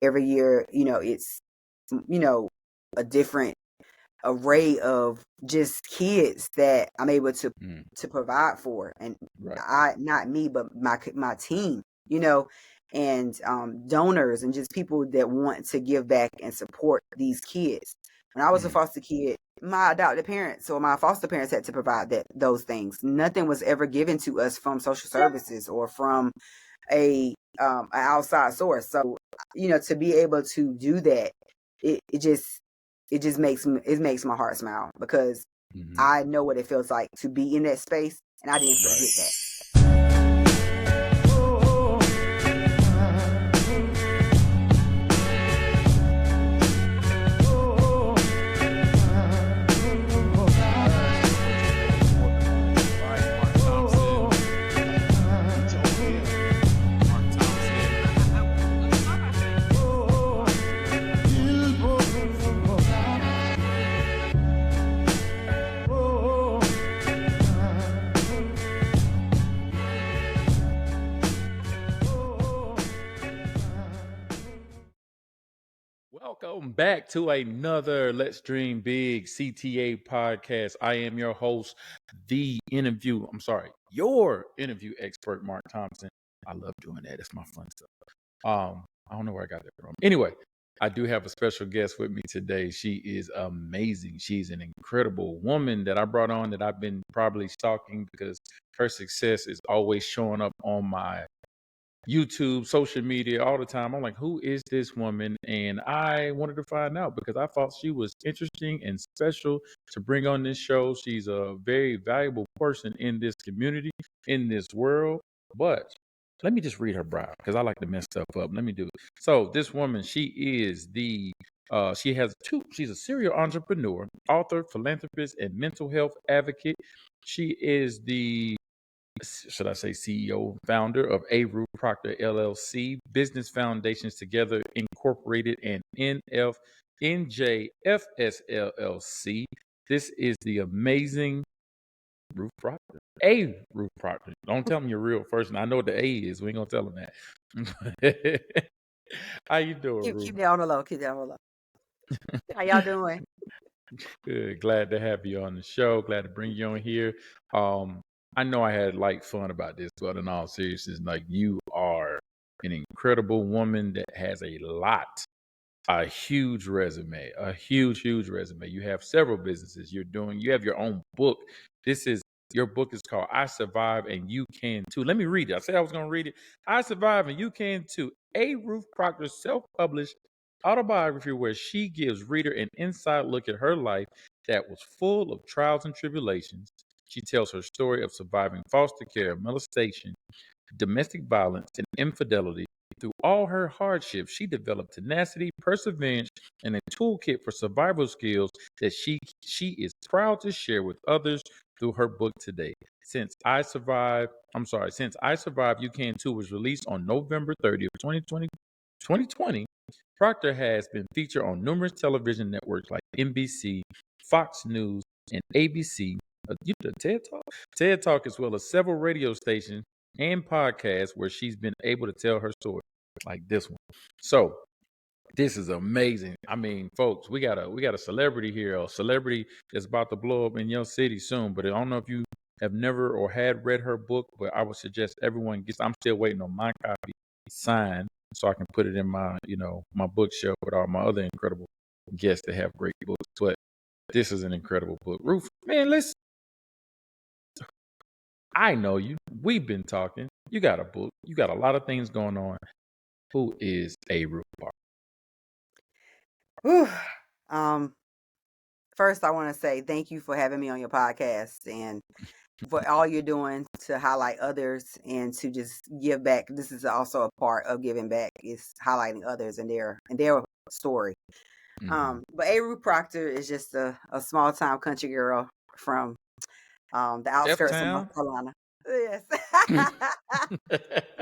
every year, it's, a different array of just kids that I'm able to provide for, and not me, but my team, and donors and just people that want to give back and support these kids. When I was a foster kid, my adopted parents or my foster parents had to provide those things. Nothing was ever given to us from social services or from an outside source. So, to be able to do that, it just makes my heart smile, because I know what it feels like to be in that space, and I didn't forget that. Welcome back to another Let's Dream Big CTA podcast. I am your host, your interview expert, Mark Thompson. I love doing that. It's my fun stuff. I don't know where I got that from. Anyway, I do have a special guest with me today. She is amazing. She's an incredible woman that I brought on, that I've been probably stalking because her success is always showing up on my YouTube, social media, all the time. I'm like, who is this woman? And I wanted to find out because I thought she was interesting and special to bring on this show. She's a very valuable person in this community, in this world. But let me just read her bio because I like to mess stuff up. Let me do it. So this woman, she is she's a serial entrepreneur, author, philanthropist, and mental health advocate. She is should I say CEO, founder of Ruth Proctor LLC, Business Foundations Together Incorporated, and NJFS LLC. This is the amazing Ruth Proctor. Ruth Proctor. Don't tell them your real first name. I know what the A is. We ain't gonna tell them that. How you doing, Ruth? Keep that on the low. Keep that on the low. How y'all doing? Good. Glad to have you on the show. Glad to bring you on here. I know I had fun about this, but in all seriousness, you are an incredible woman that has a huge resume, huge resume. You have several businesses you have your own book. Your book is called I Survive and You Can Too. Let me read it. I said I was going to read it. I Survive and You Can Too. Ruth Proctor self-published autobiography where she gives reader an inside look at her life that was full of trials and tribulations. She tells her story of surviving foster care, molestation, domestic violence, and infidelity. Through all her hardships, she developed tenacity, perseverance, and a toolkit for survival skills that she is proud to share with others through her book today. Since I Survive, You Can Too was released on November 30th, 2020, Proctor has been featured on numerous television networks like NBC, Fox News, and ABC. TED Talk, as well as several radio stations and podcasts where she's been able to tell her story, like this one. So this is amazing. I mean, folks, we got a celebrity here, a celebrity that's about to blow up in your city soon. But I don't know if you have never or had read her book, but I would suggest everyone gets. I'm still waiting on my copy signed so I can put it in my my bookshelf with all my other incredible guests that have great books. But this is an incredible book. Ruth, man, I know you. We've been talking. You got a book. You got a lot of things going on. Who is Ruth Proctor? First, I want to say thank you for having me on your podcast and for all you're doing to highlight others and to just give back. This is also a part of giving back, is highlighting others and their story. But Ruth Proctor is just a small town country girl from the outskirts of North Carolina. Yes.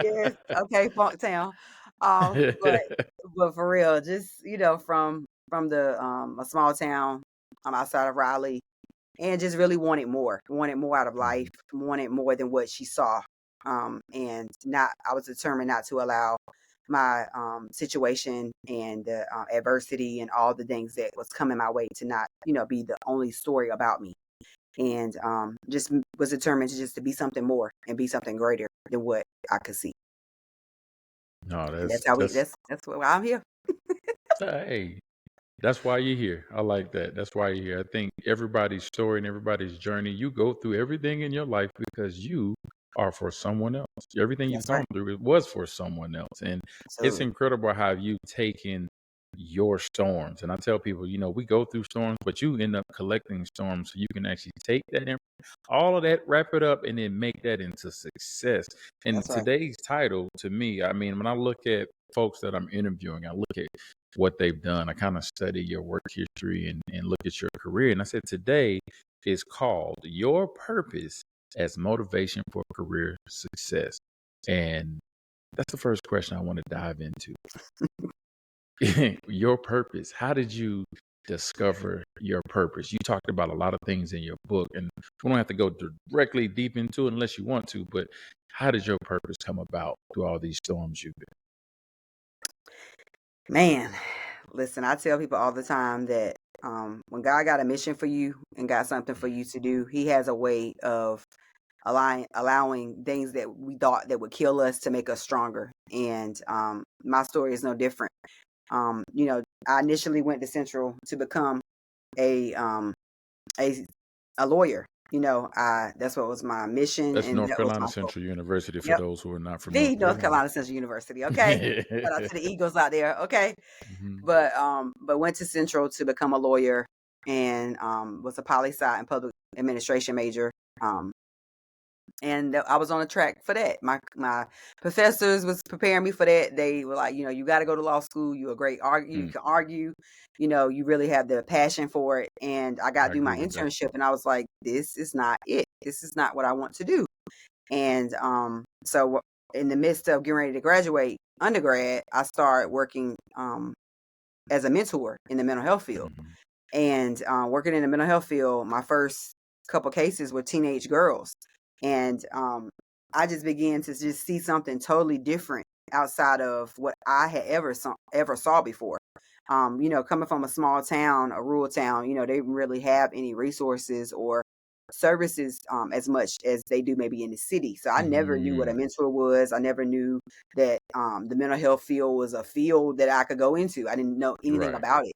Yes. Okay, Funk Town. But for real, just from the a small town outside of Raleigh, and just really wanted more out of life, wanted more than what she saw. And I was determined not to allow my situation and the adversity and all the things that was coming my way to not, be the only story about me. And just was determined to be something more and be something greater than what I could see. No, And that's that's how that's that's why I'm here. hey, that's why you're here. I like that. That's why you're here. I think everybody's story and everybody's journey, you go through everything in your life because you are for someone else. Everything you've That's right. gone through, it was for someone else. And it's Absolutely. incredible how you've taken your storms. And I tell people, we go through storms, but you end up collecting storms so you can actually take that, all of that, wrap it up, and then make that into success. And That's right. today's title to me, I mean, when I look at folks that I'm interviewing, I look at what they've done. I kind of study your work history and look at your career. And I said, today is called Your Purpose as Motivation for Career Success. And that's the first question I want to dive into. Your purpose. How did you discover your purpose? You talked about a lot of things in your book, and we don't have to go directly deep into it unless you want to, but how did your purpose come about through all these storms you've been? Man, listen, I tell people all the time that when God got a mission for you and got something for you to do, He has a way of allowing things that we thought that would kill us to make us stronger. And my story is no different. I initially went to Central to become a a a lawyer. That's what was my mission, That's and North that was Carolina my focus. Central University for Yep, those who are not from North the North Carolina. Carolina Central University. Okay, shout out to the Eagles out there. Okay, Mhm. but went to Central to become a lawyer, and was a poli sci and public administration major. Um, and I was on a track for that. My professors was preparing me for that. They were like, you got to go to law school. You're a great you Mm, can argue. You really have the passion for it. And I got I to do agree my with that. internship, and I was like, this is not it. This is not what I want to do. And so in the midst of getting ready to graduate undergrad, I started working as a mentor in the mental health field. Mhm. And working in the mental health field, my first couple cases were teenage girls. And I just began to just see something totally different outside of what I had ever saw before. Coming from a small town, a rural town, they didn't really have any resources or services as much as they do maybe in the city. So I never knew what a Mhm. mentor was. I never knew that the mental health field was a field that I could go into. I didn't know anything Right. about it.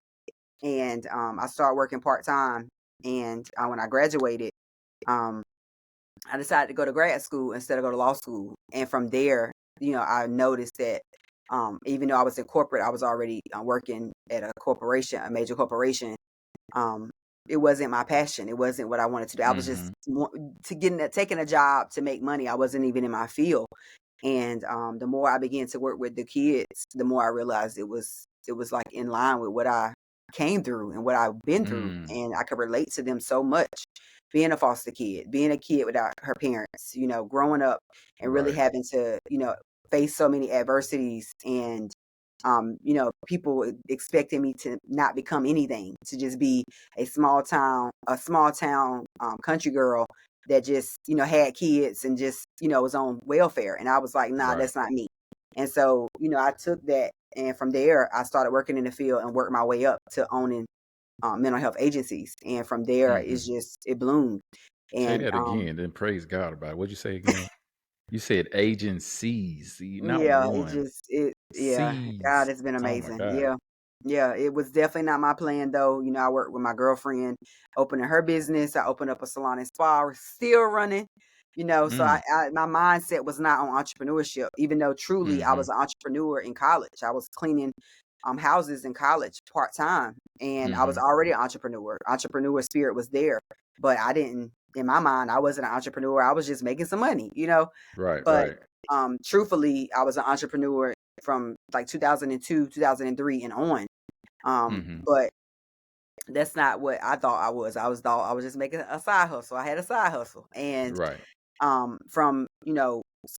And I started working part time. And when I graduated, um, I decided to go to grad school instead of go to law school. And from there, I noticed that even though I was in corporate, I was already working at a corporation, a major corporation. Um, it wasn't my passion. It wasn't what I wanted to do. I was just Mhm. taking a job to make money. I wasn't even in my field. And the more I began to work with the kids, the more I realized it was like in line with what I came through and what I've been through, Mm. and I could relate to them so much. Being a foster kid, being a kid without her parents, growing up and really Right. having to, face so many adversities, and people expecting me to not become anything, to just be a small town country girl that just, had kids and just, was on welfare. And I was like, nah, Right. that's not me. And so, I took that, and from there, I started working in the field and worked my way up to owning mental health agencies. And from there, Mhm. it bloomed. Say And that again, then praise God about it. What'd you say again? You said agencies, not yeah, one. yeah, God Seas. has been Oh my amazing. God. Yeah. Yeah, it was definitely not my plan though. I worked with my girlfriend opening her business. I opened up a salon and spa. We're still running, so Mm. my mindset was not on entrepreneurship, even though truly I was Mhm. an entrepreneur in college. I was cleaning houses in college part time, and I was Mhm. already an entrepreneur. Entrepreneur spirit was there, but I didn't, in my mind, I wasn't an entrepreneur. I was just making some money. Right, But right. truthfully, I was an entrepreneur from like 2002, 2003 and on. Mhm. But that's not what I thought I was. I was just making a side hustle. I had a side hustle. And Right. from,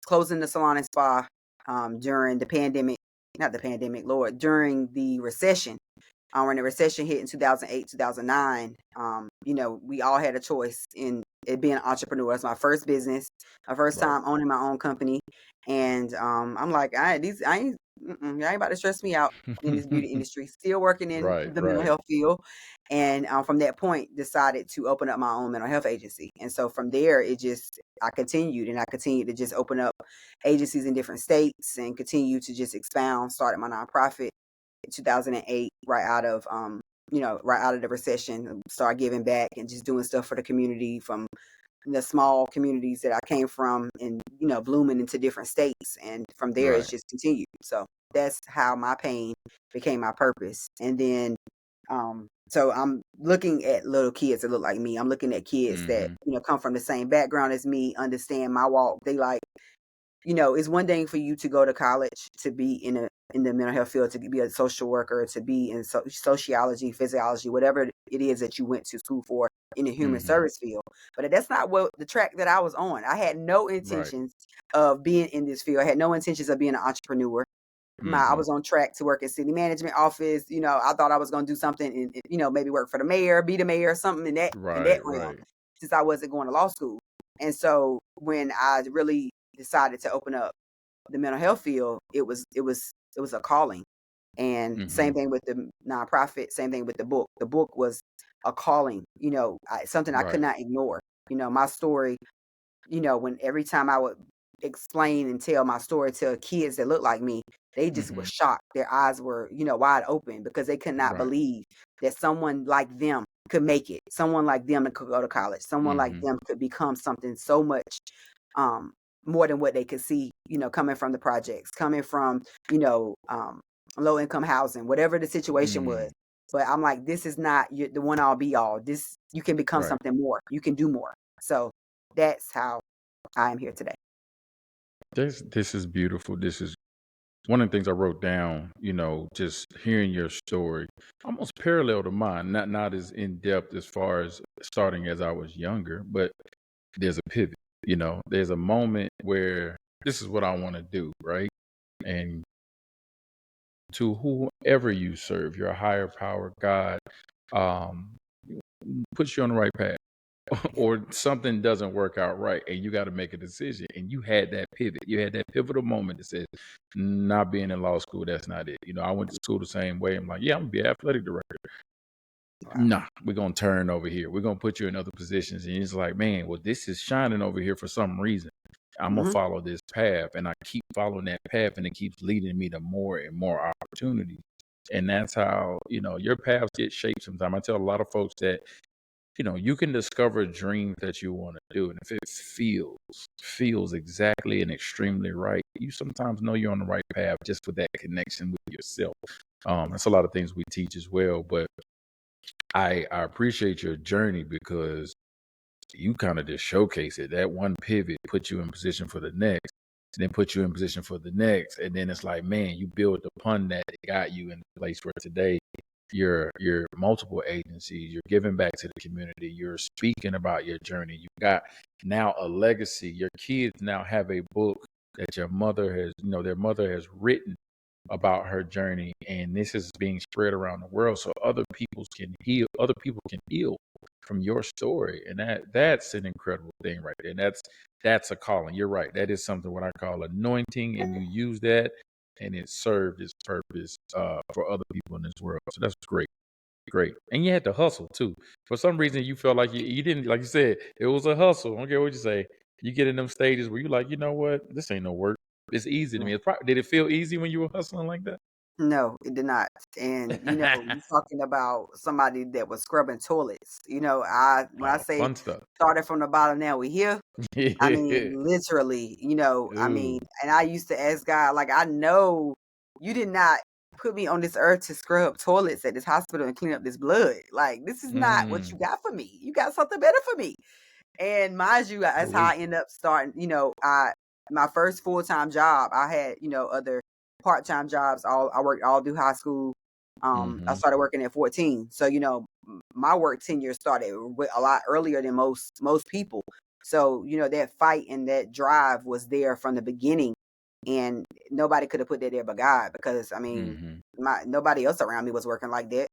closing the salon and spa during the pandemic, not the pandemic, Lord, during the recession, when the recession hit in 2008, 2009, we all had a choice in it being an entrepreneur. That's my first business, my first Right. time owning my own company. And I'm like, I ain't y'all ain't about to stress me out in this beauty industry. Still working in Right, the mental right. health field. And from that point, decided to open up my own mental health agency. And so from there, I continued to just open up agencies in different states and continue to just expound. Started my nonprofit in 2008, right out of the recession, start giving back and just doing stuff for the community from the small communities that I came from and, blooming into different states. And from there, it's Right. just continued. So that's how my pain became my purpose. And then, so I'm looking at little kids that look like me. I'm looking at kids that, Mm-hmm. come from the same background as me, understand my walk. They like, it's one thing for you to go to college to be in the mental health field, to be a social worker, to be in sociology, physiology, whatever it is that you went to school for in the human Mm-hmm. service field. But that's not what the track that I was on. I had no Right. intentions of being in this field. I had no intentions of being an entrepreneur. I Mm-hmm. was on track to work in city management office. I thought I was going to do something and, maybe work for the mayor, be the mayor, something in that Right, realm, right. since I wasn't going to law school. And so when I really decided to open up the mental health field, it was a calling. And Mm-hmm. same thing with the nonprofit, same thing with the book. The book was a calling, something I could Right. not ignore. My story, when every time I would explain and tell my story to kids that look like me, they just were Mm-hmm. shocked. Their eyes were, wide open because they could not Right. believe that someone like them could make it. Someone like them that could go to college. Someone like Mm-hmm. them could become something so much um, more than what they could see, coming from the projects, coming from, low income housing, whatever the situation was. Mm. But I'm like, this is not the one all be all. This, you can become Right. something more. You can do more. So that's how I am here today. This is beautiful. This is one of the things I wrote down, just hearing your story, almost parallel to mine, not as in depth as far as starting as I was younger, but there's a pivot, there's a moment where this is what I want to do, right? And to whoever you serve, your higher power, God, um, puts you on the right path. Yeah. Or something doesn't work out right and you got to make a decision, and you had that pivot, you had that pivotal moment that says, not being in law school, that's not it. I went to school the same way. I'm like, yeah, I'm gonna be an athletic director. Wow. Nah, we're gonna turn over here, we're gonna put you in other positions. And it's like, man, well, this is shining over here for some reason. I'm gonna Hmm. follow this path, and I keep following that path, and it keeps leading me to more and more opportunities. And that's how, your paths get shaped. Sometimes I tell a lot of folks that, you can discover dreams that you want to do. And if it feels exactly and extremely right, you sometimes know you're on the right path just with that connection with yourself. That's a lot of things we teach as well. But I appreciate your journey, because you kind of just showcase it. That one pivot put you in position for the next, and then put you in position for the next. And then it's like, man, you build upon that. It got you in the place where today your multiple agencies, you're giving back to the community, you're speaking about your journey. You got now a legacy. Your kids now have a book that your mother has, their mother has written about her journey, and this is being spread around the world so other people can heal from your story. And that's an incredible thing right there. And that's a calling. You're right. That is something what I call anointing, and you use that, and it served its purpose for other people in this world. So that's great. Great. And you had to hustle too. For some reason, you felt like you didn't, like you said, it was a hustle. I don't care what you say. You get in them stages where you're like, you know what? This ain't no work. It's easy to me. Did it feel easy when you were hustling like that? No, it did not. And you talking about somebody that was scrubbing toilets. When I Oh, say fun stuff. started from the bottom, now we here. I mean, literally, Ooh. and I used to ask God, like, I know you did not put me on this earth to scrub toilets at this hospital and clean up this blood. Like, this is not what you Mm. got for me. You got something better for me. And mind you, that's how I Ooh. end up starting. My first full time job, I had other part time jobs. I worked all through high school. I Mm-hmm. started working at 14, so my work tenure started a lot earlier than most people. So that fight and that drive was there from the beginning, and nobody could have put that there but God, because I mean, Mm-hmm. nobody else around me was working like that.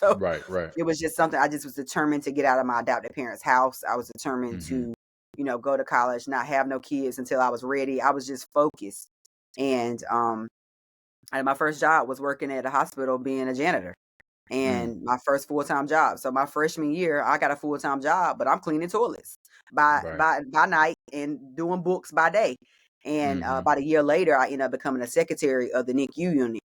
So Right, right. it was just something I just was determined to get out of my adopted parents' house. I was determined Mm-hmm. to, go to college, not have no kids until I was ready. I was just focused. And And my first job was working at a hospital being a janitor. And my first full-time job. So my freshman year, I got a full-time job, but I'm cleaning toilets Right. by night and doing books by day. And about a year later, I ended up becoming a secretary of the NICU unit.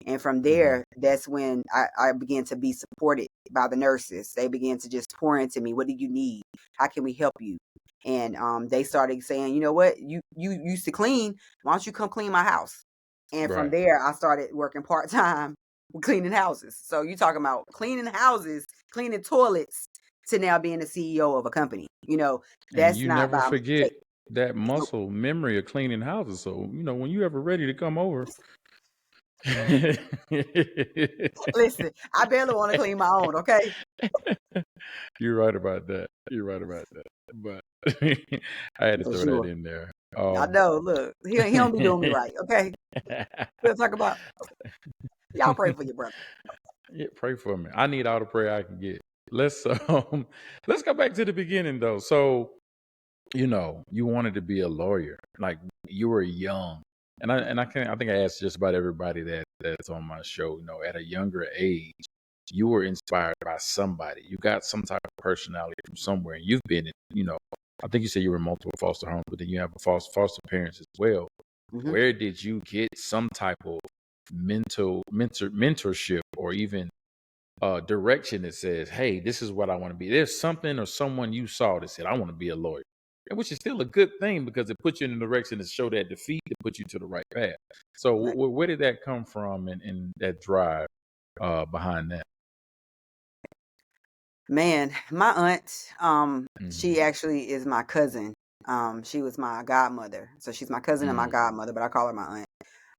And from there, that's when I began to be supported by the nurses. They began to just pour into me. What do you need? How can we help you? And they started saying, you know what, you used to clean. Why don't you come clean my house? And from Right. there, I started working part-time cleaning houses. So you talking about cleaning houses, cleaning toilets, to now being the CEO of a company. You know, And that's you not never by forget mistake. that Nope. muscle memory of cleaning houses. So, when you ever ready to come over. Listen, I barely want to clean my own, okay? You're right about that. You're right about that. But I had to For throw that sure. in there. I know. Look, he don't be doing me right, okay? We'll talk about y'all pray for your brother. Yeah, pray for me. I need all the prayer I can get. Let's let's go back to the beginning though. So, you wanted to be a lawyer. Like you were young. I think I asked just about everybody that's on my show, at a younger age, you were inspired by somebody. You got some type of personality from somewhere. And you've been in, I think you said you were in multiple foster homes, but then you have a foster parents as well. Mm-hmm. Where did you get some type of mentorship or even direction that says, hey, this is what I want to be? There's something or someone you saw that said, I want to be a lawyer. And which is still a good thing because it puts you in the direction to show that defeat to put you to the right path. So Right. where did that come from and that drive behind that? Man, my aunt, Mm-hmm. she actually is my cousin. She was my godmother. So she's my cousin and my godmother, but I call her my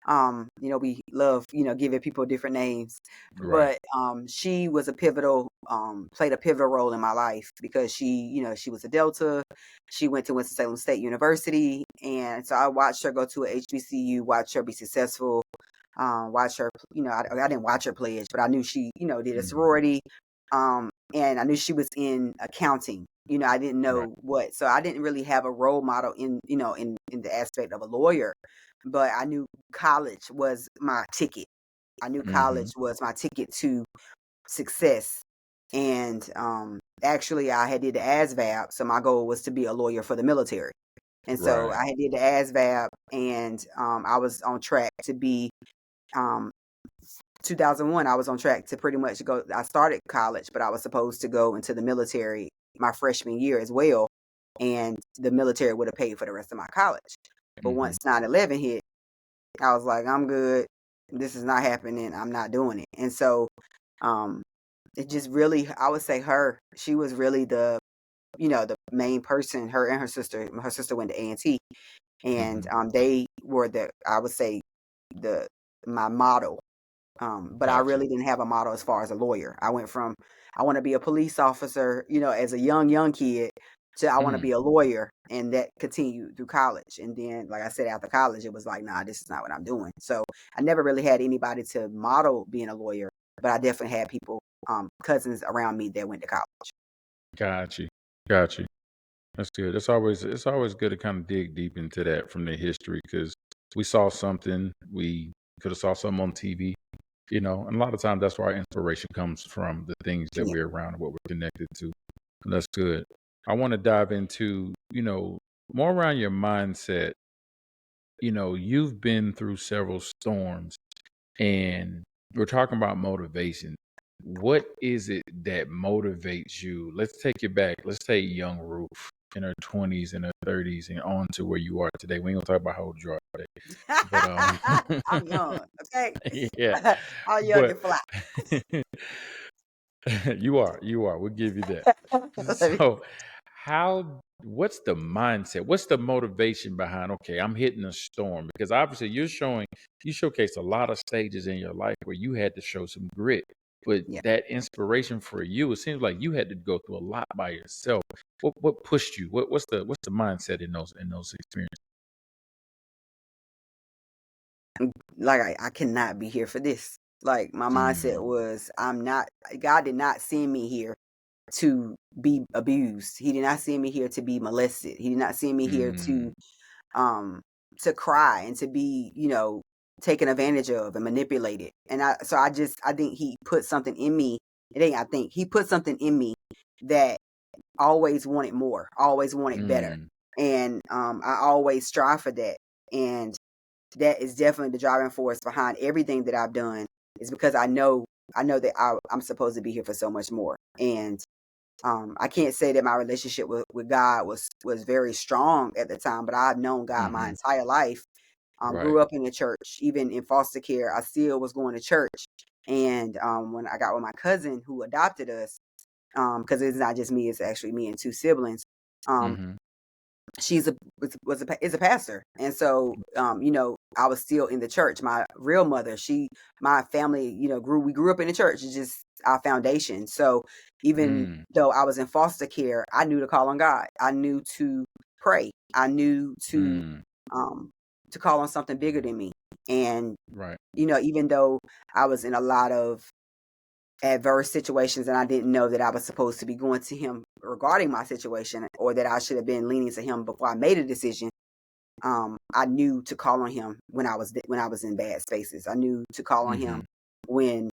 aunt. We love, giving people different names. Right. But she was played a pivotal role in my life because she was a Delta. She went to Winston-Salem State University. And so I watched her go to a HBCU, watch her be successful, watch her, I didn't watch her pledge, but I knew she, did a Mm-hmm. sorority. And I knew she was in accounting. I didn't Right. know what. So I didn't really have a role model in the aspect of a lawyer, but I knew college was my ticket. I knew Mm-hmm. college was my ticket to success. And actually I had did the ASVAB, so my goal was to be a lawyer for the military. And so Right. I had did the ASVAB, and I was on track to be um 2001, I was on track to pretty much go. I started college, but I was supposed to go into the military my freshman year as well. And the military would have paid for the rest of my college. But Mm-hmm. once 9/11 hit, I was like, I'm good. This is not happening. I'm not doing it. And so um, it just really, I would say she was really the main person, her and her sister. Her sister went to A&T, and Mm-hmm. they were I would say, my model. But I Gotcha. really didn't have a model as far as a lawyer. I went from I want to be a police officer, as a young kid, to I want to Mm. be a lawyer, and that continued through college. And then, like I said, after college, it was like, nah, this is not what I'm doing. So I never really had anybody to model being a lawyer, but I definitely had people, cousins around me that went to college. Got you. Got you. That's good. It's always good to kind of dig deep into that from the history because we saw something, we could have saw something on TV, and a lot of times that's where our inspiration comes from, the things that Yeah. we're around and what we're connected to. And that's good. I want to dive into, more around your mindset. You've been through several storms and we're talking about motivation. What is it that motivates you? Let's take it back. Let's take young Ruth in her 20s and her 30s and on to where you are today. We ain't gonna talk about how old you are today. But I'm young, okay? yeah. I'm young But and fly. you are. We'll give you that. So what's the mindset? What's the motivation behind, okay, I'm hitting a storm? Because obviously you showcased a lot of stages in your life where you had to show some grit. But Yeah. that inspiration for you, it seems like you had to go through a lot by yourself. What pushed you? What's the mindset in those experiences? Like I cannot be here for this. Like my mindset Mm, was, God did not send me here to be abused. He did not send me here to be molested. He did not send me here mm, um to cry and to be, taken advantage of and manipulated. And I think he put something in me. He put something in me that always wanted more, always wanted better. And I always strive for that. And that is definitely the driving force behind everything that I've done, is because I know that I'm supposed to be here for so much more. And I can't say that my relationship with God was very strong at the time, but I've known God my entire life. Grew up in the church, even in foster care. I still was going to church. And when I got with my cousin who adopted us, because it's not just me, it's actually me and two siblings. She's is a pastor, and so I was still in the church. My real mother, my family, we grew up in the church. It's just our foundation. So even though I was in foster care, I knew to call on God. I knew to pray. I knew to call on something bigger than me. And even though I was in a lot of adverse situations and I didn't know that I was supposed to be going to him regarding my situation, or that I should have been leaning to him before I made a decision, I knew to call on him when I was in bad spaces. I knew to call on him when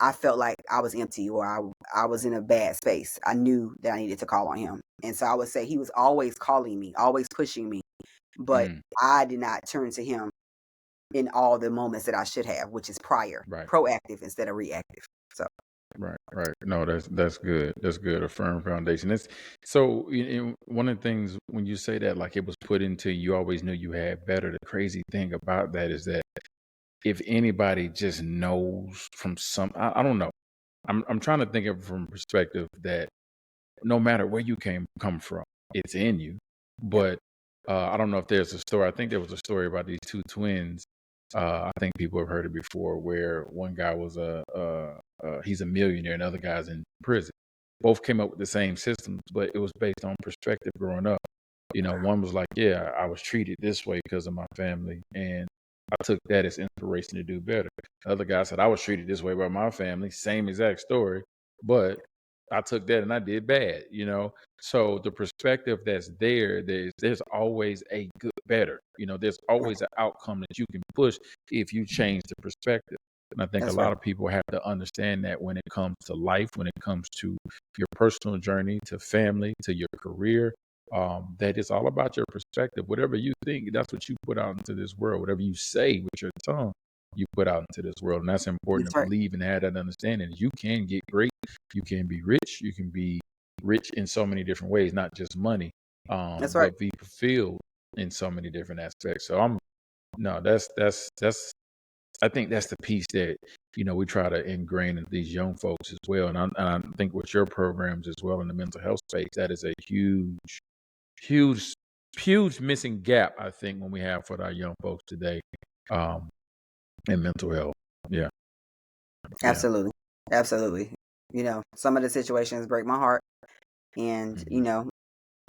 I felt like I was empty, or I was in a bad space. I knew that I needed to call on him. And so I would say he was always calling me, always pushing me, but I did not turn to him in all the moments that I should have, which is prior, proactive instead of reactive. So. Right. No, that's good. That's good. A firm foundation. It's so one of the things when you say that, like, it was put into you, always knew you had better. The crazy thing about that is that if anybody just knows from I don't know. I'm trying to think of it from perspective that no matter where you come from, it's in you. But I don't know if there's a story. I think there was a story about these two twins. I think people have heard it before, where one guy was he's a millionaire, and the other guy's in prison. Both came up with the same systems, but it was based on perspective growing up. One was like, yeah, I was treated this way because of my family, and I took that as inspiration to do better. The other guy said, I was treated this way by my family, same exact story, but I took that and I did bad. So the perspective that's there's always a good better. There's always an outcome that you can push if you change the perspective. And I think a lot of people have to understand that when it comes to life, when it comes to your personal journey, to family, to your career, that it's all about your perspective. Whatever you think, that's what you put out into this world. Whatever you say with your tongue, you put out into this world. And that's important to believe and have that understanding. You can get great. You can be rich. You can be rich in so many different ways, not just money, but be fulfilled in so many different aspects. So that's I think that's the piece that we try to ingrain in these young folks as well. And I think with your programs as well in the mental health space, that is a huge missing gap, I think, when we have for our young folks today, in mental health. Yeah. Absolutely. Absolutely. Some of the situations break my heart, and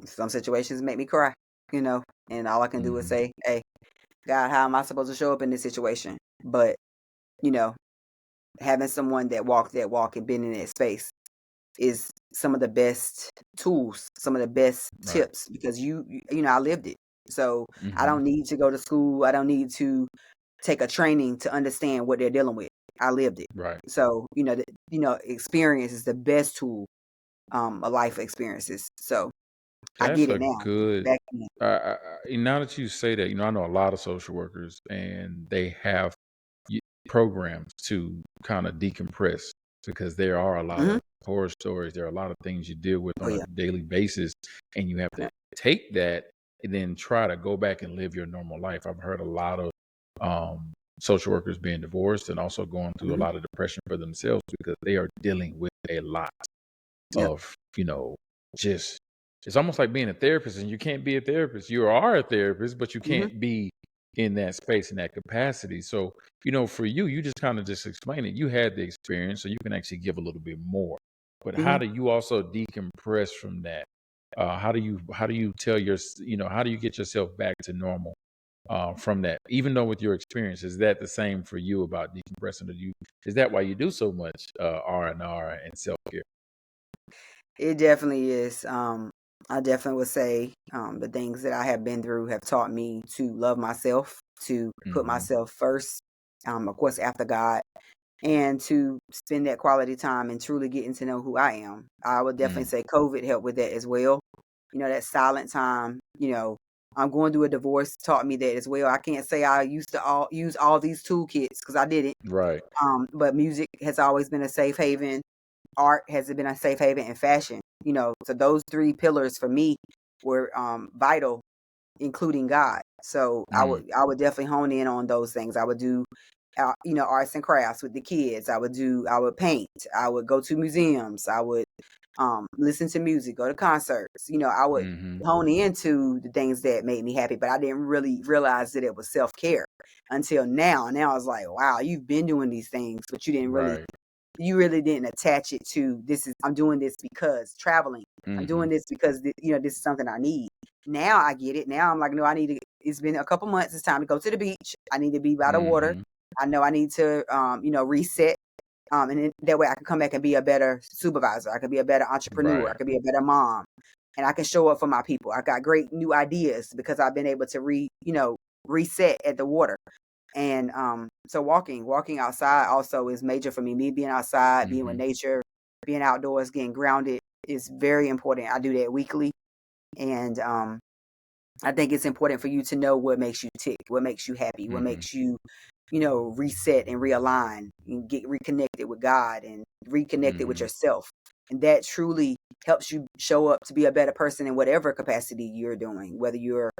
some situations make me cry, and all I can do is say, hey, God, how am I supposed to show up in this situation? But having someone that walked that walk and been in that space is some of the best tools, some of the best tips, because I lived it. So I don't need to go to school. I don't need to take a training to understand what they're dealing with. I lived it. Right. So experience is the best tool of life experiences. So I That's get it a now. good. Back then. Now that you say that, I know a lot of social workers, and they have programs to kind of decompress, because there are a lot of horror stories. There are a lot of things you deal with on a daily basis, and you have to take that and then try to go back and live your normal life. I've heard a lot of social workers being divorced and also going through a lot of depression for themselves, because they are dealing with a lot of, just, it's almost like being a therapist, and you can't be a therapist. You are a therapist, but you can't be in that space, in that capacity. So, for you just kind of just explain it. You had the experience, so you can actually give a little bit more. But how do you also decompress from that? How do you tell how do you get yourself back to normal from that? Even though with your experience, is that the same for you about decompressing? Is that why you do so much R&R and self-care? It definitely is. I definitely would say the things that I have been through have taught me to love myself, to put Mm-hmm. myself first, of course, after God, and to spend that quality time and truly getting to know who I am. I would definitely say COVID helped with that as well. That silent time, I'm going through a divorce taught me that as well. I can't say I used to use all these toolkits because I didn't. Right. But music has always been a safe haven. Art has been a safe haven, and fashion. So those three pillars for me were vital, including God. So I would definitely hone in on those things. I would do, arts and crafts with the kids. I would paint. I would go to museums. I would listen to music, go to concerts. I would hone into the things that made me happy, but I didn't really realize that it was self-care until now. Now it's like, wow, you've been doing these things, but Right. you really didn't attach it to I'm doing this because traveling. I'm doing this because this is something I need. Now I get it. Now I'm like, no, it's been a couple months. It's time to go to the beach. I need to be by the water. I know I need to, reset. And then that way I can come back and be a better supervisor. I can be a better entrepreneur. Right. I can be a better mom, and I can show up for my people. I got great new ideas because I've been able to reset at the water. And so walking outside also is major for me. Me being outside, being with nature, being outdoors, getting grounded is very important. I do that weekly. And I think it's important for you to know what makes you tick, what makes you happy, what makes you, reset and realign and get reconnected with God and reconnected with yourself. And that truly helps you show up to be a better person in whatever capacity you're doing, whether you're,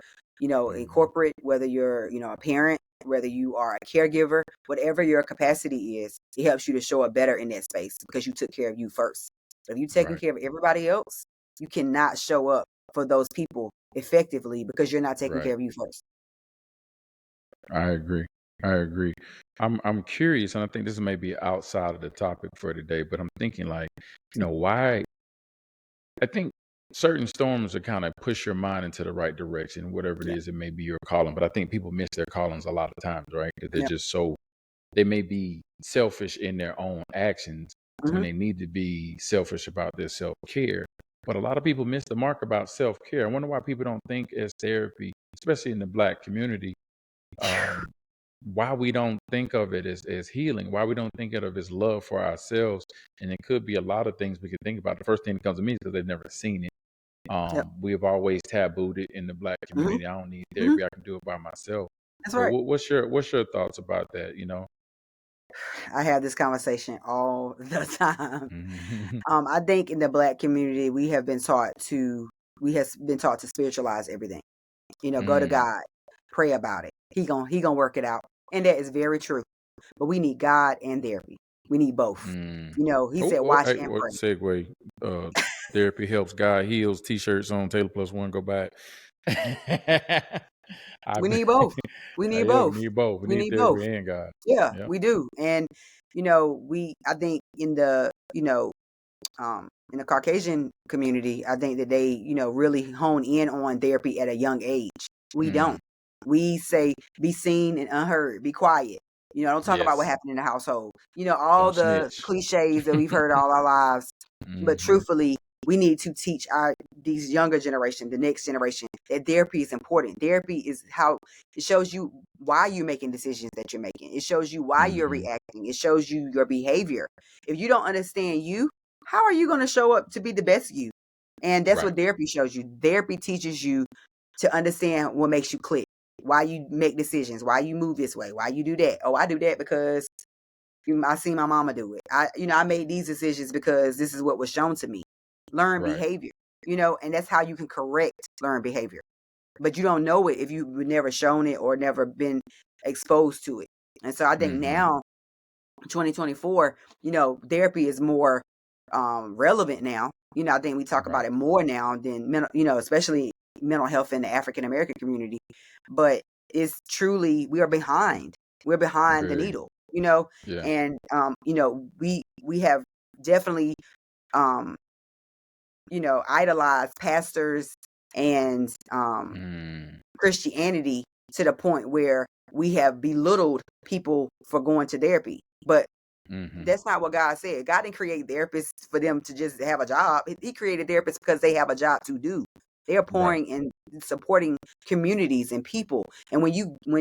in corporate, whether you're, a parent, whether you are a caregiver, whatever your capacity is, it helps you to show up better in that space because you took care of you first. If you're taking care of everybody else, you cannot show up for those people effectively because you're not taking care of you first. I agree. I agree. I'm curious, and I think this may be outside of the topic for today, but I'm thinking like, why I think certain storms are kind of push your mind into the right direction, whatever it Yeah. is, it may be your calling. But I think people miss their callings a lot of times, right? 'Cause they're Yeah. just they may be selfish in their own actions when Mm-hmm. they need to be selfish about their self-care. But a lot of people miss the mark about self-care. I wonder why people don't think as therapy, especially in the Black community, um, why we don't think of it as healing, why we don't think of it as love for ourselves. And it could be a lot of things we could think about. The first thing that comes to me is because they've never seen it. Yep. We have always tabooed it in the Black Mm-hmm. community. I don't need Mm-hmm. therapy. I can do it by myself. That's But right. what's your thoughts about that? I have this conversation all the time. Mhm. I think in the Black community, we have been taught to spiritualize everything. Go to Mm, God, pray about it. He gonna work it out, and that is very true. But we need God and therapy. We need both. mm. He said, watch Hey, and what pray. segue? Uh, Therapy helps, God heals. T-shirts on Taylor Plus One. Go back. I We need both. We need yeah, we both. need both. We We need need both. therapy and God. Yeah, Yeah. we do. And I think in the Caucasian community, I think that they, really hone in on therapy at a young age. We Mm, don't. We say, be seen and unheard, be quiet. Don't talk about what yes. happened in the household. All Don't the snitch. cliches that we've heard all our lives. But Hmm. truthfully, we need to teach these younger generation, the next generation, that therapy is important. Therapy is how it shows you why you're making decisions that you're making. It shows you why you're Hmm. reacting. It shows you your behavior. If you don't understand you, how are you going to show up to be the best you? And that's Right. what therapy shows you. Therapy teaches you to understand what makes you click, why you make decisions, why you move this way, why you do that. Oh, I do that because I see my mama do it. I made these decisions because this is what was shown to me. Learn Right. behavior, and that's how you can correct learn behavior. But you don't know it if you've never shown it or never been exposed to it. And so I think Hmm. now, 2024, therapy is more relevant now. I think we talk about Right. it more now than mental, especially mental health in the African American community. But it's truly we are behind. We're behind the Very. needle, Yeah. and we have definitely um, idolized pastors and Mm. Christianity to the point where we have belittled people for going to therapy. But Hmm. that's not what God said. God didn't create therapists for them to just have a job. He created therapists because they have a job to do. They are Right. pouring and supporting communities and people. And when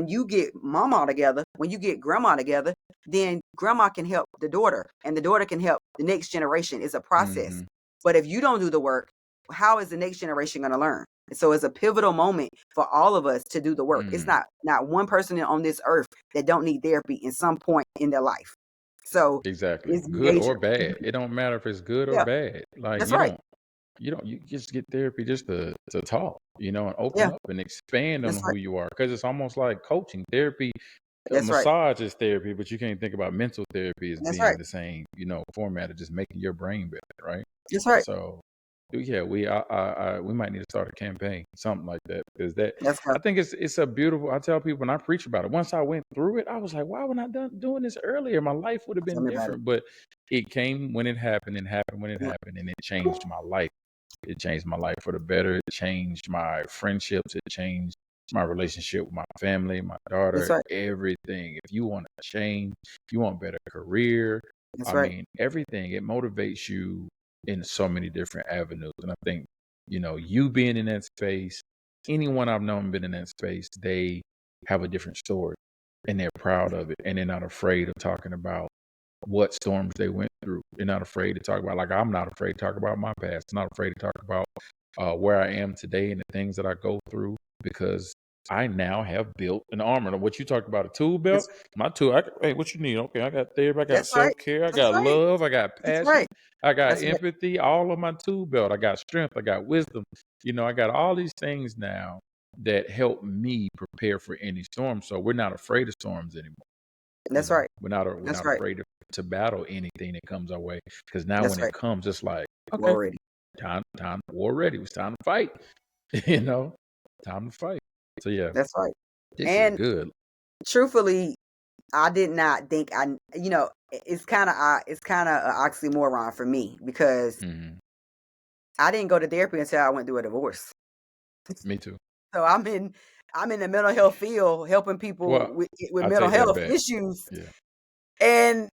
you get mama together, when you get grandma together, then grandma can help the daughter, and the daughter can help the next generation. It's a process. But if you don't do the work, how is the next generation going to learn? And so it's a pivotal moment for all of us to do the work. It's not one person on this earth that don't need therapy in some point in their life. So Exactly. it's Good or major. bad. It don't matter if it's good or Yeah, bad. Like that's right. you just get therapy just to talk, and open Yeah, up and expand on that's who right. you are. Because it's almost like coaching. Therapy, That's right. massage is therapy, but you can't think about mental therapy as That's being right. the same, format of just making your brain better, right? That's right. So yeah, we might need to start a campaign, something like that, because That's I right. think it's a beautiful. I tell people when I preach about it. Once I went through it, I was like, why would I done doing this earlier? My life would have Tell been me about it. different. But it came when it happened, and happened when it Yeah, happened, and it changed my life. It changed my life for the better. It changed my friendships. It changed my relationship with my family, my that's daughter, right. everything. If you want to change, if you want a better career, That's I right. mean, everything. It motivates you in so many different avenues. And I think, you being in that space, anyone I've known been in that space, they have a different story and they're proud of it. And they're not afraid of talking about what storms they went through. They're not afraid to talk about, like, I'm not afraid to talk about my past. I'm not afraid to talk about where I am today and the things that I go through, because I now have built an armor. And what you talked about, a tool belt, That's, my tool, hey, what you need? Okay, I got therapy, I got that's right. self-care, I That's got right. love, I got That's passion, right. I got That's right. empathy, all of my tool belt. I got strength, I got wisdom. I got all these things now that help me prepare for any storm. So we're not afraid of storms anymore. That's right. We're That's not right. afraid to battle anything that comes our way, because now That's when it right. comes, it's like, okay, Already. time war ready. It's time to fight. you know, time to fight. So yeah, That's right. this is And good. truthfully, I did not think it's kind of an oxymoron for me because hmm I didn't go to therapy until I went through a divorce. Me too. So I'm in the mental health field helping people Well, with I mental take that health back. issues, Yeah. and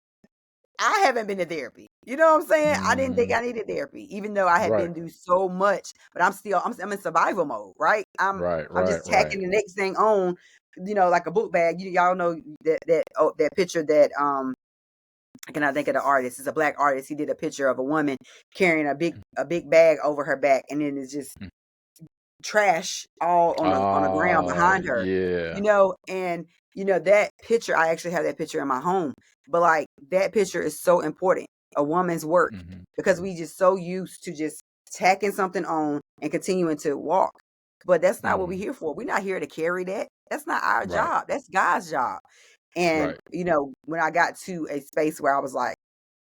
I haven't been to therapy. You know what I'm saying? I didn't think hmm I needed therapy, even though I had Right. been through so much. But I'm in survival mode, right? Right. I'm Right. just Right. tacking the next thing on, like a book bag. Y'all know that picture that I cannot think of the artist. It's a black artist. He did a picture of a woman carrying a big bag over her back, and then it's just trash all on the ground Oh behind her. yeah. And that picture, I actually have that picture in my home. But like that picture is so important, a woman's work, hmm because we just so used to just tacking something on and continuing to walk. But that's not what we're hmm here for. We're not here to carry that. That's not our Right. job. That's God's job. And Right. when I got to a space where I was like,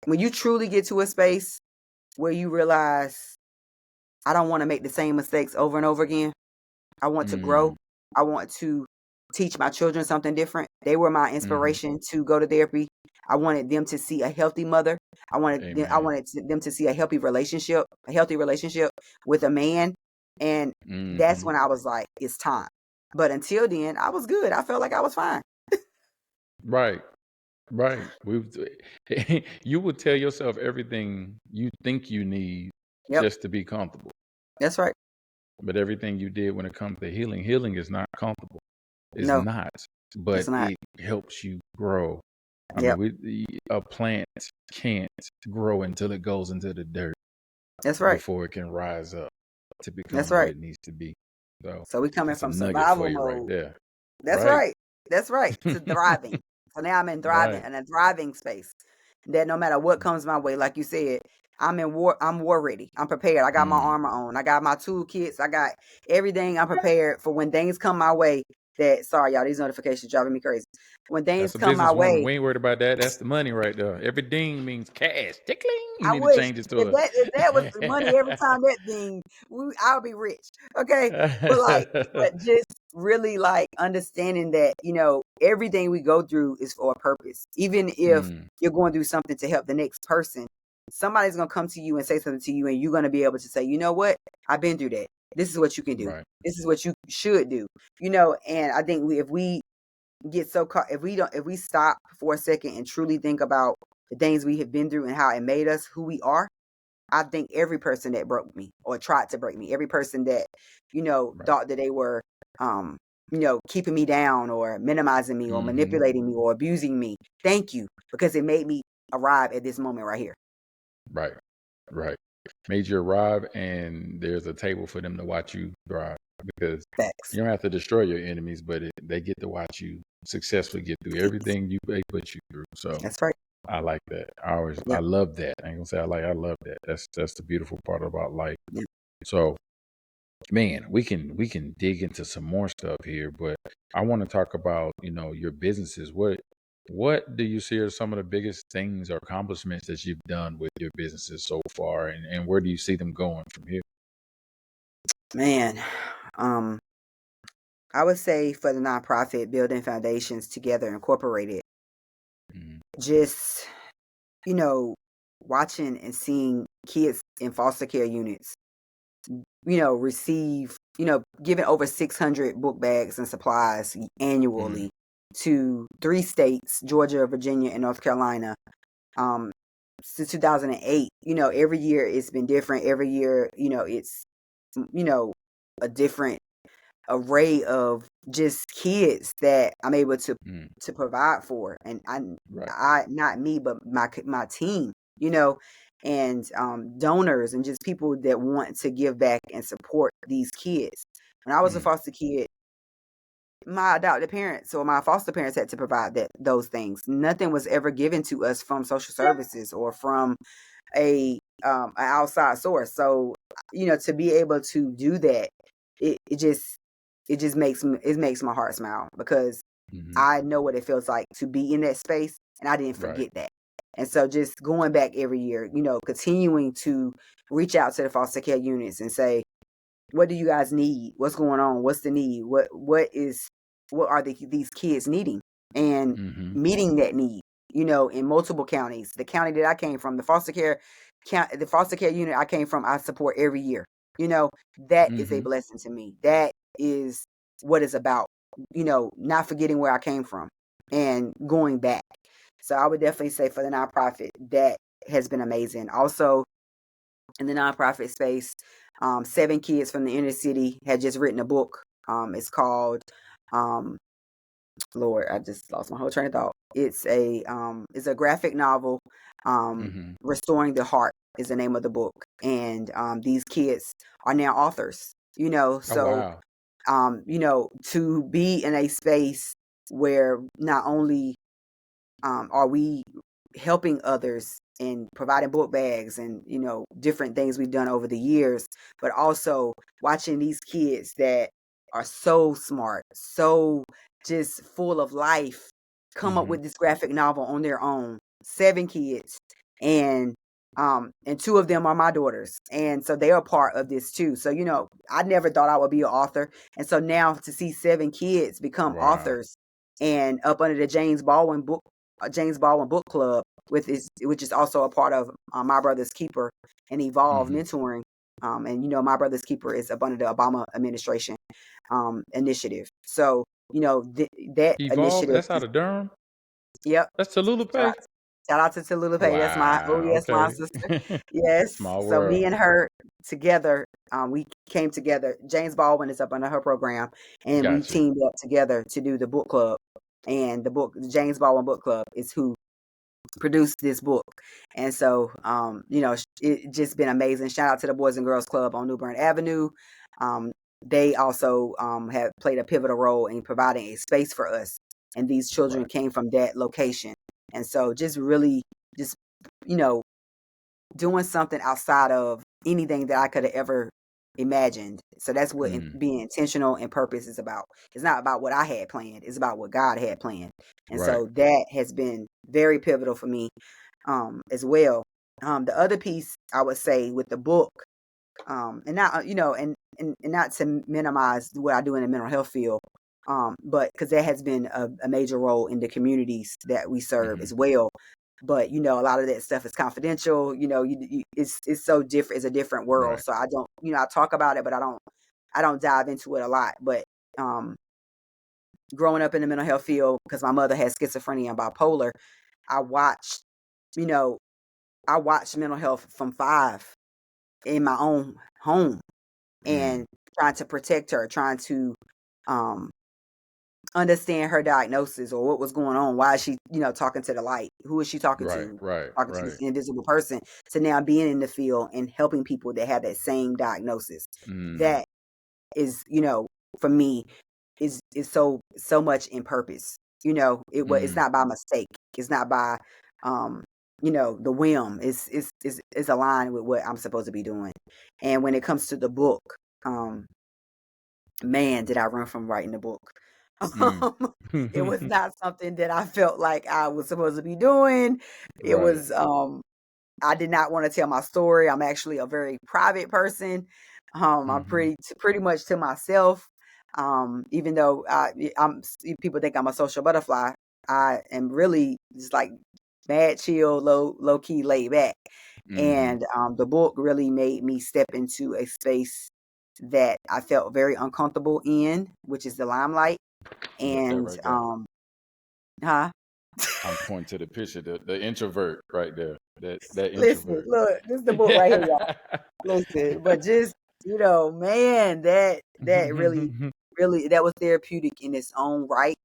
when you truly get to a space where you realize I don't want to make the same mistakes over and over again. I want to grow. Mm. I want to teach my children something different. They were my hmm inspiration to go to therapy. I wanted them to see a healthy mother. I Amen. wanted them to see a healthy relationship with a man. And that's hmm when I was like, it's time. But until then, I was good. I felt like I was fine. Right. Right. You would tell yourself everything you think you need Yep. just to be comfortable. That's right. But everything you did when it comes to healing is not comfortable. It's No, not. it's But not. it helps you grow. I mean, Yep. a plant can't grow until it goes into the dirt That's right. before it can rise up to That's become what right. it needs to be. So So we coming that's a from nugget for survival you right mode. there. That's Right. right. That's right. To thriving. So now I'm Right. in a thriving space. That no matter what comes my way, like you said, I'm war ready. I'm prepared. I got my Mm. armor on. I got my toolkits. I got everything. I'm prepared for when things come my way. Sorry, y'all, these notifications driving me crazy. When things That's a come my businesswoman. way, We ain't worried about that. That's the money right there. Every ding means cash. Tickling. You I need to wish change it if to that was money every time that thing, I'll be rich. Okay, but just really like understanding that everything we go through is for a purpose. Even if mm, you're going through something to help the next person, somebody's gonna come to you and say something to you, and you're gonna be able to say, you know what, I've been through that. This is what you can do. right. This is what you should do. And I think if we get so caught, if we stop for a second and truly think about the things we have been through and how it made us who we are, I think every person that broke me or tried to break me, every person that, Right. thought that they were, um, keeping me down or minimizing me or Mm-hmm. manipulating me or abusing me. Thank you, because it made me arrive at this moment right here. Right. Right. Made you arrive, and there's a table for them to watch you thrive, because Facts. you don't have to destroy your enemies, but they get to watch you successfully get through everything they put you through. So That's right. I like that. I Yep. love that. I ain't gonna say I love that. That's the beautiful part about life. Yep. So, man, we can dig into some more stuff here, but I want to talk about, your businesses. What do you see are some of the biggest things or accomplishments that you've done with your businesses so far, and where do you see them going from here? Man, um, I would say for the nonprofit, building foundations together, incorporated, Mhm. just, you know, watching and seeing kids in foster care units, receive, giving over 600 book bags and supplies Mhm. annually to 3 states, Georgia, Virginia, and North Carolina. Um, since 2008, every year it's been different. Every year, it's, you know, a different array of just kids that I'm able Mhm. to provide for, and Right. I not me, but my team, and donors and just people that want to give back and support these kids. When I was a Mhm. foster kid, my adopted parents or my foster parents had to provide those things. Nothing was ever given to us from social services or from an outside source. So, to be able to do that, it just makes my heart smile, because Mhm. I know what it feels like to be in that space, and I didn't Right. forget that. And so just going back every year, continuing to reach out to the foster care units and say, what do you guys need? What's going on? What's the need? What are these kids needing? And Mhm. meeting that need, in multiple counties. The county that I came from, the foster care unit I came from, I support every year. That is a Mhm. blessing to me. That is what it's about, not forgetting where I came from and going back. So I would definitely say for the nonprofit, that has been amazing. Also, in the nonprofit space, 7 kids from the inner city had just written a book. It's called, um, Lord, I just lost my whole train of thought. It's a graphic novel. Mhm. Restoring the Heart is the name of the book, and these kids are now authors. Oh, So wow. to be in a space where not only are we helping others and providing book bags and different things we've done over the years, but also watching these kids that are so smart, so just full of life, come up Mhm. with this graphic novel on their own. 7 kids, and 2 of them are my daughters, and so they are part of this too. So I never thought I would be an author, and so now to see 7 kids become Wow. authors and up under the James Baldwin Book Club, which is also a part of My Brother's Keeper and Evolve Mhm. Mentoring. And My Brother's Keeper is up under the Obama administration initiative. So that Evolve, initiative that's out is, of Durham? yep. That's Tallulah Shout Pay? out, shout out to Tallulah Pay. That's my Wow, that's my okay. sister. Yes. Small So me world. and her together, we came together. James Baldwin is up under her program, and we Gotcha. teamed up together to do the book club. And the James Baldwin Book Club is who produced this book. And so, it just been amazing. Shout out to the Boys and Girls Club on New Bern Avenue. Um, they also have played a pivotal role in providing a space for us. And these children Right. came from that location. And so just really just, you know, doing something outside of anything that I could have ever imagined. So that's what Mm. being intentional and purpose is about. It's not about what I had planned. It's about what God had planned. And Right. so that has been very pivotal for me as well. The other piece I would say with the book, and not and not to minimize what I do in the mental health field, but because that has been a major role in the communities that we serve Mhm. as well. But a lot of that stuff is confidential. It's so different. It's a different world. Right. So I don't, I talk about it, but I don't dive into it a lot. But growing up in the mental health field, because my mother has schizophrenia and bipolar, I watched, you know, I watched mental health from 5. in my own home Mm. and trying to protect her, trying to um, understand her diagnosis or what was going on. Why is she, talking to the light? Who is she talking Right, to? right, Talking to right. this invisible person. To now being in the field and helping people that have that same diagnosis. Mm. That is, for me, is so much in purpose. It's Mm. not by mistake. It's not by the whim. It's aligned with what I'm supposed to be doing. And when it comes to the book, man, did I run from writing the book. Mm. It was not something that I felt like I was supposed to be doing. It Right. was I did not want to tell my story. I'm actually a very private person. I'm Mm-hmm. pretty much to myself. Even though people think I'm a social butterfly, I am really just like mad chill, low key, laid back. Mm-hmm. And the book really made me step into a space that I felt very uncomfortable in, which is the limelight. What's that And right there? huh? I'm pointing to the picture, the introvert right there. That Listen, introvert. look, this is the book right here, y'all. Listen, but just man, that really that was therapeutic in its own right.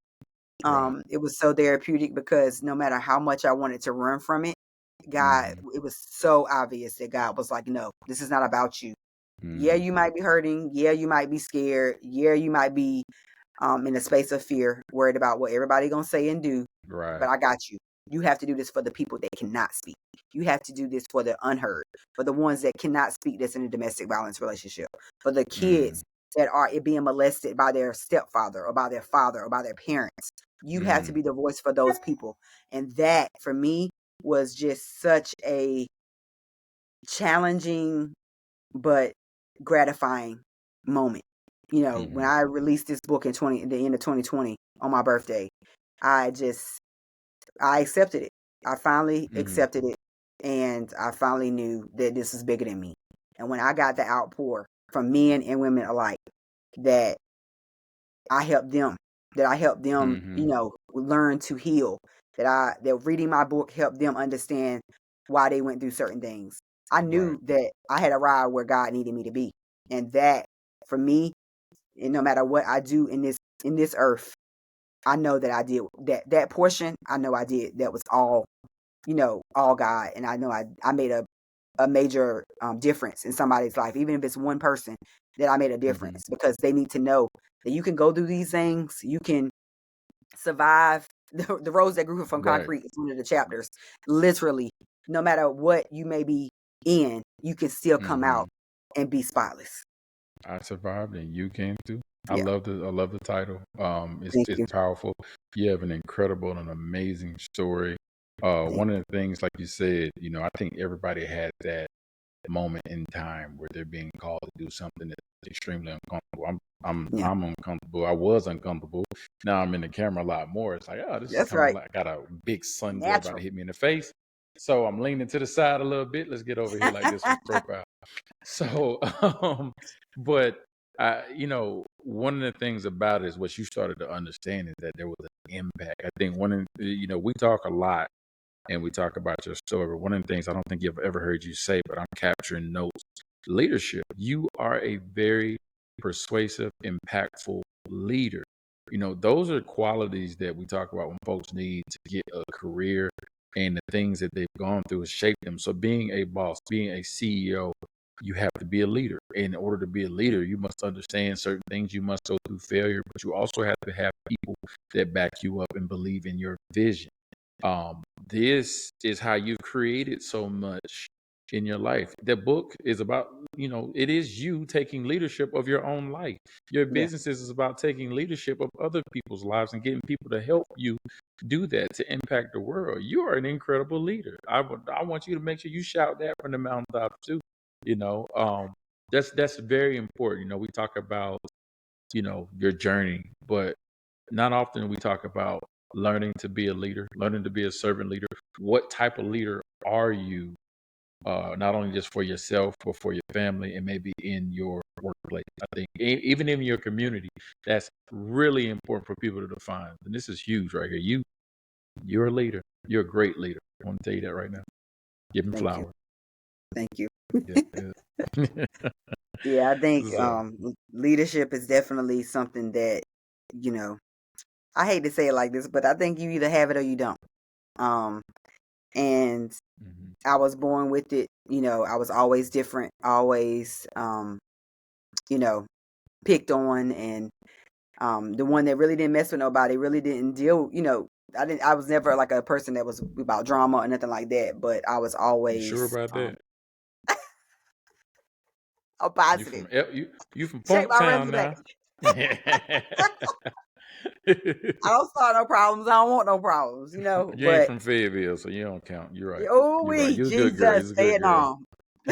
Right. It was so therapeutic because no matter how much I wanted to run from it, God, Mm-hmm. it was so obvious that God was like, no, this is not about you. Yeah, Mm. you might be hurting. Yeah, you might be scared. Yeah, you might be in a space of fear, worried about what everybody gonna say and do. But Right. I got you. You have to do this for the people that cannot speak. You have to do this for the unheard, for the ones that cannot speak that's in a domestic violence relationship, for the Mm. kids that are being molested by their stepfather or by their father or by their parents. You have to Mm. be the voice for those people. And that for me was just such a challenging but gratifying moment. When Mm-hmm. I released this book in the end of 2020 on my birthday, I just I accepted it. I finally Mm-hmm. accepted it, and I finally knew that this is bigger than me. And when I got the outpour from men and women alike, that I helped them, Mm-hmm. learn to heal. That reading my book helped them understand why they went through certain things. I Right. knew that I had arrived where God needed me to be, and that for me, and no matter what I do in this earth, I know that I did that portion. I know I did. That was all all God, and I know I made a major difference in somebody's life, even if it's one person that I made a Mm-hmm. difference because they need to know that you can go through these things, you can survive. The rose that grew from Right. concrete is one of the chapters. Literally, no matter what you may be in, you can still come Mm-hmm. out and be spotless. I survived and you can too. Yeah, I love the title. thank It's you, powerful. You have an incredible and amazing story. thank One of the things, like you said, I think everybody had that moment in time where they're being called to do something that's extremely uncomfortable. you. Yeah, I'm uncomfortable. I was uncomfortable. Now I'm in the camera a lot more. It's like, oh, this is that's kind of right. like got a big sun glare about to Natural. hit me in the face. So I'm leaning to the side a little bit. Let's get over here like this was profile. So, but one of the things about it is what you started to understand is that there was an impact. I think we talk a lot and we talk about your story. But one of the things I don't think you've ever heard you say, but I'm capturing notes. Leadership. You are a very persuasive, impactful leader. Those are qualities that we talk about when folks need to get a career and the things that they've gone through has shaped them. So being a boss, being a CEO, you have to be a leader. In order to be a leader, you must understand certain things. You must go through failure, but you also have to have people that back you up and believe in your vision. This is how you've created so much in your life. The book is about, it is you taking leadership of your own life. Your Yeah, businesses is about taking leadership of other people's lives and getting people to help you do that to impact the world. You are an incredible leader. I want you to make sure you shout that from the mountaintops too. You know, um, that's very important. We talk about, your journey, but not often we talk about learning to be a leader, learning to be a servant leader. What type of leader are you, not only just for yourself, but for your family and maybe in your workplace? I think even in your community, that's really important for people to define. And this is huge right here. You're a leader. You're a great leader. I want to tell you that right now. Give him thank you. flowers. Thank you. Yeah. Yeah, I think So, leadership is definitely something that, you know, I hate to say it like this, but I think you either have it or you don't. And mhm. I was born with it. I was always different, always, you know, picked on, and the one that really didn't mess with nobody, really didn't deal. I was never like a person that was about drama or nothing like that. But I was You sure always about that? a You positive. from you from Check my Punktown resume. now? I don't start no problems. I don't want no problems. You ain't But from Fayetteville, so you don't count. You're right. oh, You're right. we You're a good girl. Jesus, You're a good girl.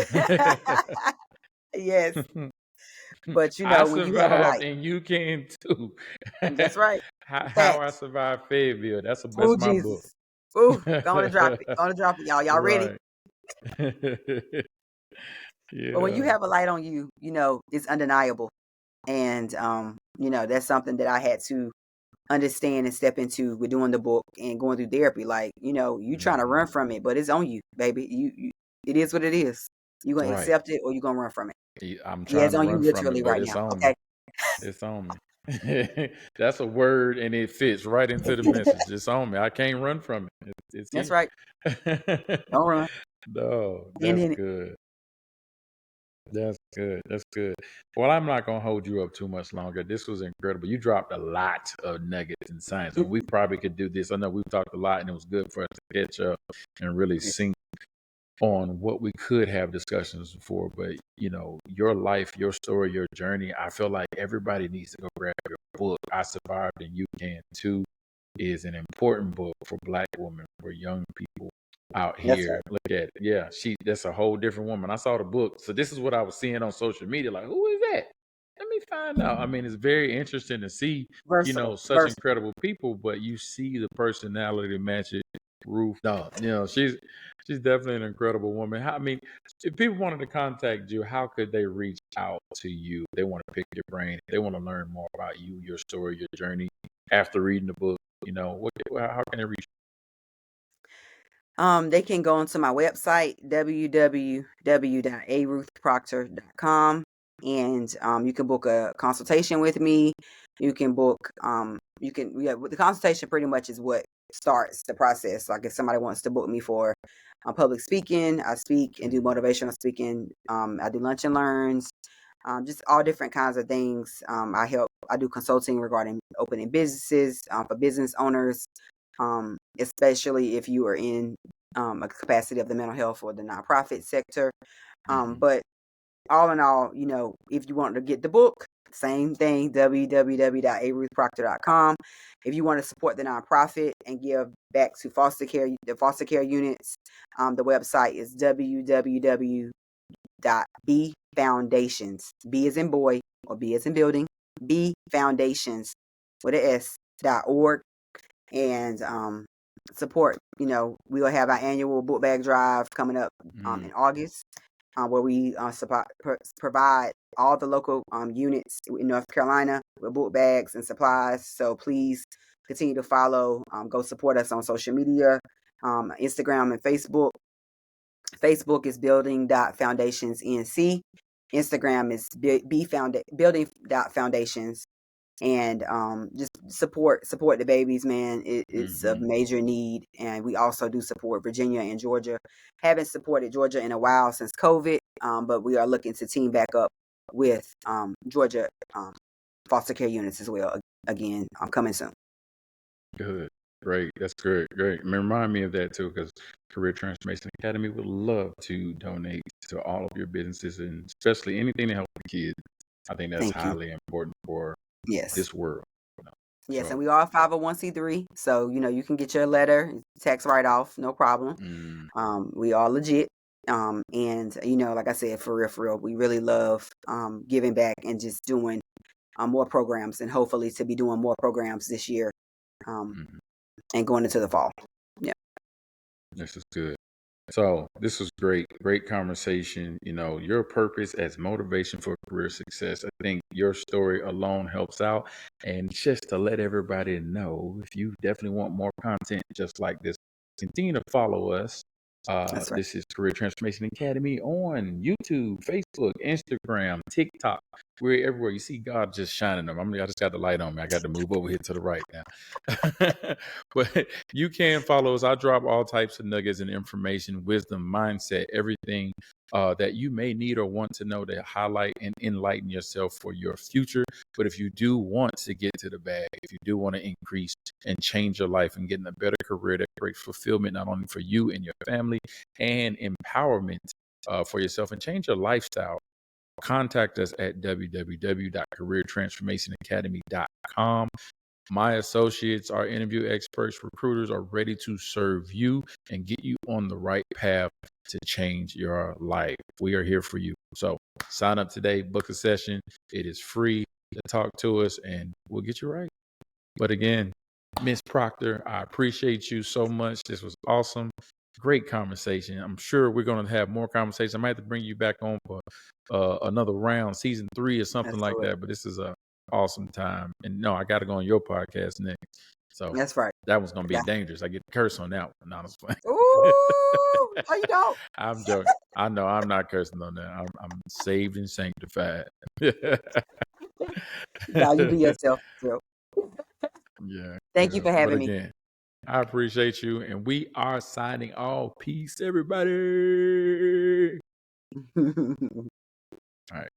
Vietnam. Yes, but I when you have a survived, light, and you can too. that's right. How I Facts. survived Fayetteville. That's Oh, my book. Jesus. Ooh, gonna drop it. Gonna drop it, y'all. Y'all ready? Right. But when you Yeah. have a light on you, it's undeniable. And that's something that I had to understand and step into with doing the book and going through therapy. Like, you trying to Mhm. run from it, but it's on you, baby. It is what it is. You gonna Right. accept it or you gonna run from it. I'm Yeah, trying it's to on you run from literally it, but right it's now. on me. Okay. It's on me. That's a word, and it fits right into the message. It's on me. I can't run from it. It's That's here. right. Don't run. No, And that's in it. good. That's good. That's good. Well, I'm not going to hold you up too much longer. This was incredible. You dropped a lot of nuggets in science, and we probably could do this. I know we've talked a lot, and it was good for us to catch up and really sink on what we could have discussions for. But your life, your story, your journey, I feel like everybody needs to go grab your book. I Survived and You Can Too is an important book for Black women, for young people out That's here. Look at it. Yeah, that's a whole different woman. I saw the book. So this is what I was seeing on social media. Like, who is that? Let me find out. I mean, it's very interesting to see, versatile. such Versatile. incredible people, but you see the personality match it. Ruth, no, she's definitely an incredible woman. I mean, if people wanted to contact you, how could they reach out to you? They want to pick your brain. They want to learn more about you, your story, your journey after reading the book. How can they reach They can go onto my website, www.aruthproctor.com, and you can book a consultation with me. You can book, the consultation pretty much is what starts the process. Like if somebody wants to book me for public speaking, I speak and do you? motivational speaking. I do lunch and learns, just all different kinds of things. I do consulting regarding opening businesses for business owners, especially if you are in a capacity of the mental health or the nonprofit sector. Mhm. But all in all, if you want to get the book, same thing, www.aruthproctor.com. If you want to support the nonprofit and give back to the foster care units, the website is www.bfoundations. B as in boy or B as in building, bfoundations with an S.org. And support. We'll have our annual book bag drive coming up in August, where we provide all the local units in North Carolina with book bags and supplies. So please continue to follow. Go support us on social media, Instagram and Facebook. Facebook is building.foundationsnc. Instagram is building.foundations. And just support the babies, man. It's a Mhm. major need. And we also do support Virginia and Georgia. Haven't supported Georgia in a while since COVID, but we are looking to team back up with Georgia foster care units as well. Again, I'm coming soon. Good. Great. That's great. Great. Remind me of that too, because Career Transformation Academy would love to donate to all of your businesses, and especially anything to help the kids. I think that's Thank you. highly important for Yes. this world. Yes, So, and we are 501c3, so you can get your letter, tax write-off, no problem. We are legit. And like I said, for real, we really love giving back and just doing more programs, and hopefully to be doing more programs this year, and going into the fall. Yeah. this is good. So this was great, great conversation. Your purpose as motivation for career success. I think your story alone helps out. And just to let everybody know, if you definitely want more content just like this, continue to follow us That's right. This is Career Transformation Academy on YouTube, Facebook, Instagram, TikTok. We're everywhere. You see God just shining them. I just got the light on me. I got to move over here to the right now. But you can follow us. I drop all types of nuggets and information, wisdom, mindset, everything that you may need or want to know to highlight and enlighten yourself for your future. But if you do want to get to the bag, if you do want to increase and change your life and get in a better career that creates fulfillment not only for you and your family and empowerment for yourself and change your lifestyle, contact us at www.careertransformationacademy.com. My associates, our interview experts, recruiters are ready to serve you and get you on the right path to change your life. We are here for you. So sign up today, book a session. It is free to talk to us and we'll get you right. But again, Miss Proctor, I appreciate you so much. This was awesome. Great conversation. I'm sure we're going to have more conversations. I might have to bring you back on for another round, season 3 or something like that. But this is a awesome time. And no, I got to go on your podcast next. So that's right. That one's going to be dangerous. I get to curse on that one. No, it's fine. Ooh, no, you don't. I'm joking. I know I'm not cursing on that. I'm saved and sanctified. No, you be yourself, Phil. Yeah. Thank you for having me. Again, I appreciate you. And we are signing off. Peace, everybody. All right.